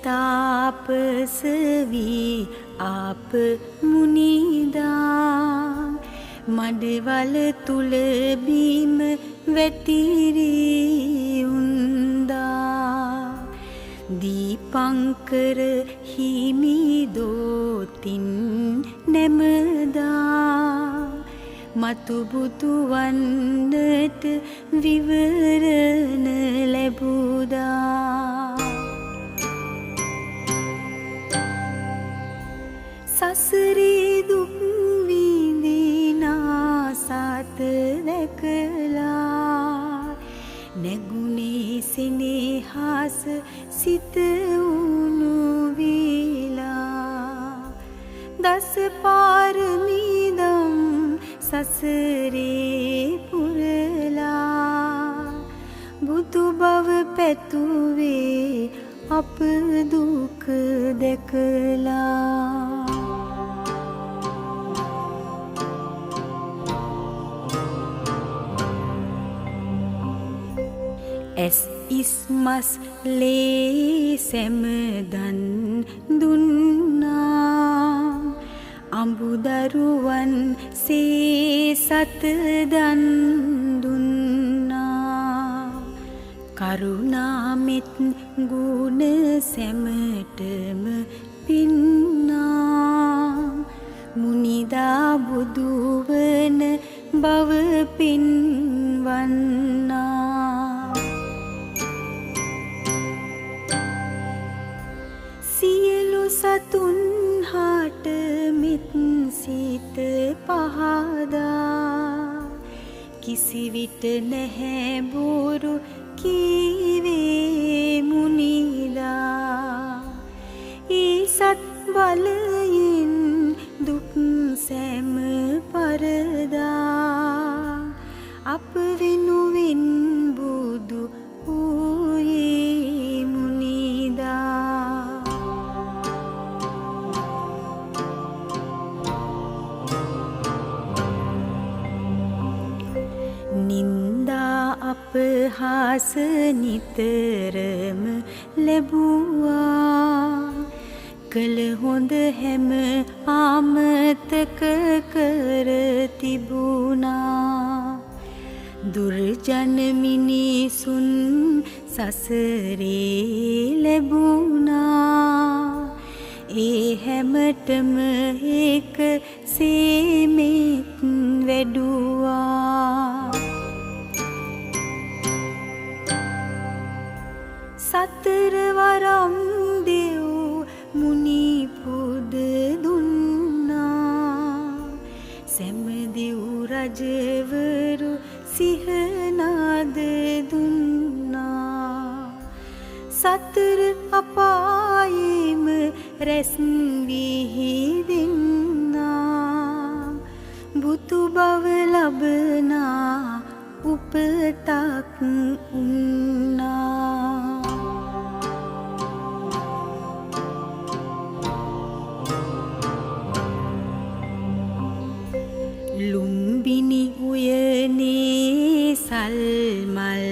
तापस we आप मुनिदा මඩවල තුල බීම වැතිරි උන්දා දීපංකර හිමි දෝතින් නැමදා මතු බුදු වන්නට විවරණ ලැබුදා සසරේ දුක් සත දැකලා නැගුණේ සෙනෙහස සිත උණු වේලා දස පාරමීදම් සසරේ පුරලා බුදු බව පැතුවේ අප දුක දැකලා ඇස් ඉස්මස් ලේ සැමදන් දුන්නා අඹුදරුවන් සේ සතදන් දුන්නා කරුණාමෙත් ගුණ සැමටම පින්නා මුනිදා බුදුවන බව පින්වන්නා සතුන් හාට මිත් සිත පහදා කිසිවිට නැහැ බොරු කීවේ මුනිලා ඒ සත් බලයෙන් දුක් සැම පරදා අප වෙනුවෙන් බුදු වූයේ මුනිදා නින්දා අපහාස නිතරම ලැබුවා කළ හොඳ හැම අමතක කර තිබුණා දුර්ජන මිනිසුන් සසරේ ලැබුණා ඒ හැමතෙම එක සීමෙත් වැඩුවා සතර වරම් දෙව් මුනි පුද දුන්නා සැමදෙව් රජවරු සිහනාද දුන්නා සතර අපායෙම රැස් විහිදෙන්නා බුදු බව ලබනා උපතක් උන්නා ලුම්බිනි උයනේ සල්මල්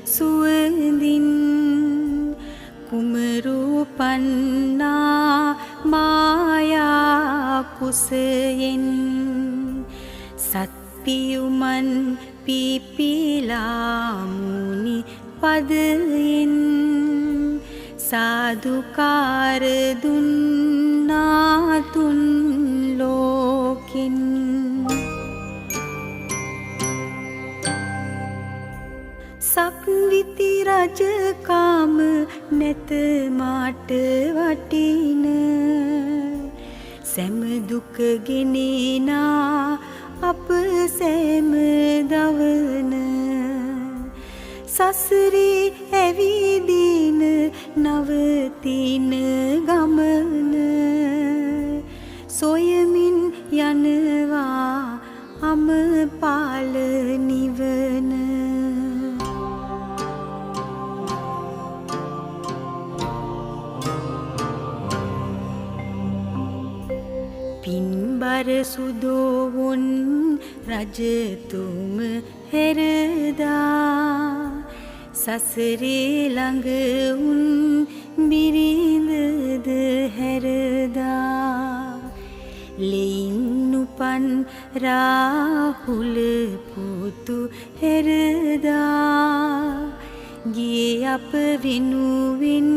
සුවඳින් කුමරු පන්නා මායා කුසයෙන් සත්පියුමන් පිපිලා මුනි පදයෙන් සාදුකාර දුන්නා තුන් ලෝකෙන් සක්විති රජකාම නැත මාට වටින සැම දුක ගෙනෙනා අප සෑම දවන සසරේ ඇවිදින නවතින ගමන සොයමින් යනවා අමපාල නිවන පින්බර සුදෝවුන් රජතුම හැරදා සසරේ ළඟ උන් බිරිඳද හැරදා ලෙයින් උපන් රාහුල පුතු හැරදා ගියේ අප වෙනුවෙන්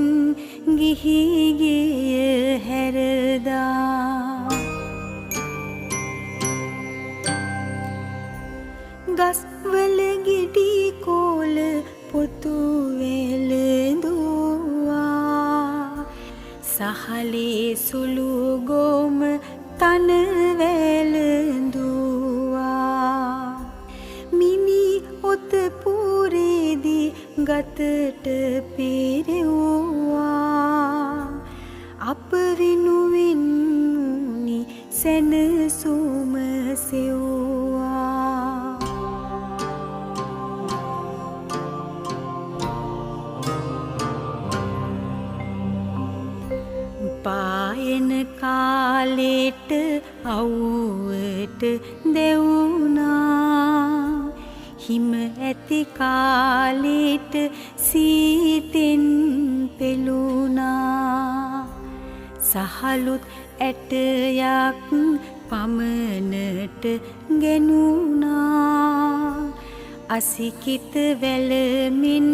ගිහි ගෙය හැරදා ගස්වල ගෙඩි කෝල පොතු වැළඳුවා සහලේ සුළු ගොම තන වැළඳුවා මිනි ඔත පුරේදී ගතට පෙරෙව්වා අප වෙනුවෙන් මුනි සැනසුම සෙව්වා පායන කාලෙට අවුවට දෙවුනා හිම ඇති කාලෙට සීතෙන් පෙළුණා සහලුත් ඇටයක් පමණට ගෙනුණා අසිකිත වැළමින්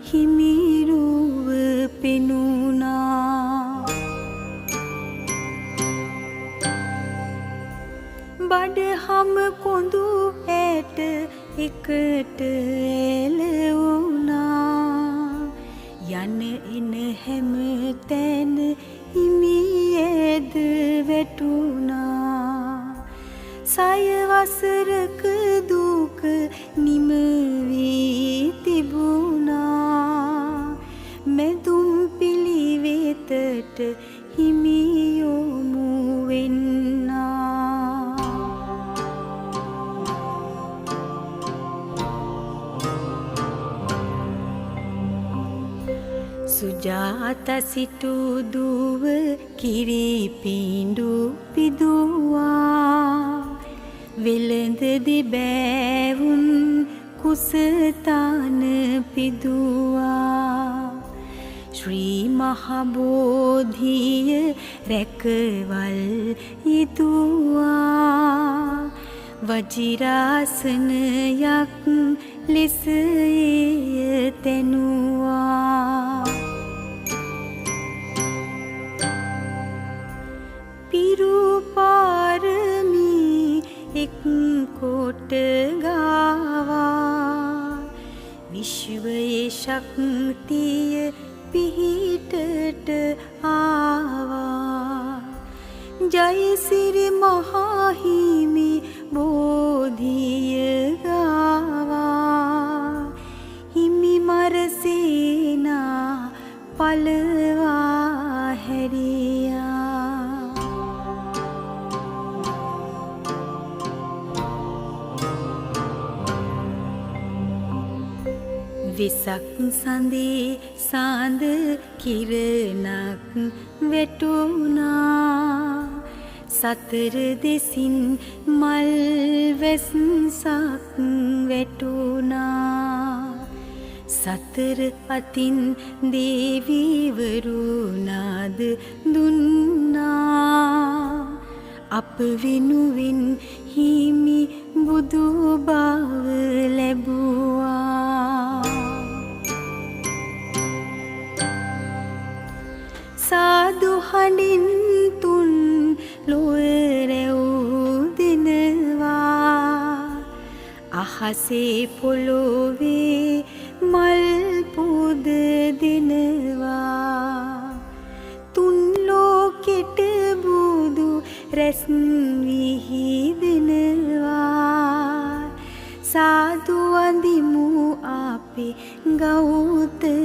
හිමිරුව පෙනුණා බඩහම කොඳු ඇට එකට එළවුණා යන එන හැම තැන හිමියේද වැටුණා සය වසරක දුක නිම වී තිබුණා මෙදුම් පිළිවෙතට හිමියොමු වෙන්නා සුජාත සිටු දුව කිරි පිඬු පිදුවා වෙළඳ දිබෑවුන් කුසතාන පිදුවා ශ්‍රී මහබෝධිය රැකවල් යෙදුවා වජිරාසනයක් ලෙස එය තැනුවා පිරුපාරමී එක් කොට ගාවා විශ්වයේ ශක්තිය පිහිටට ආවා ජයසිරි මහහිමි බෝධිය ගාවා හිමි මරසේනා පලවා හැරියා වෙසක් සඳේ සාඳ කිරණක් වැටුණා සතර දෙසින් මල් වැස්සක් වැටුණා සතර අතින් දේවීවරුනාද දුන්නා අප වෙනුවෙන් හිමි බුදු බව ලැබුවා සාදු හඬින් තුන් ලොවරැව් දෙනවා අහසේ පොළොවේ මල් පුද දෙනවා තුන් ලෝකෙට බුදු රැස් විහිදෙනවා සාදු වඳිමු අපේ ගෞතම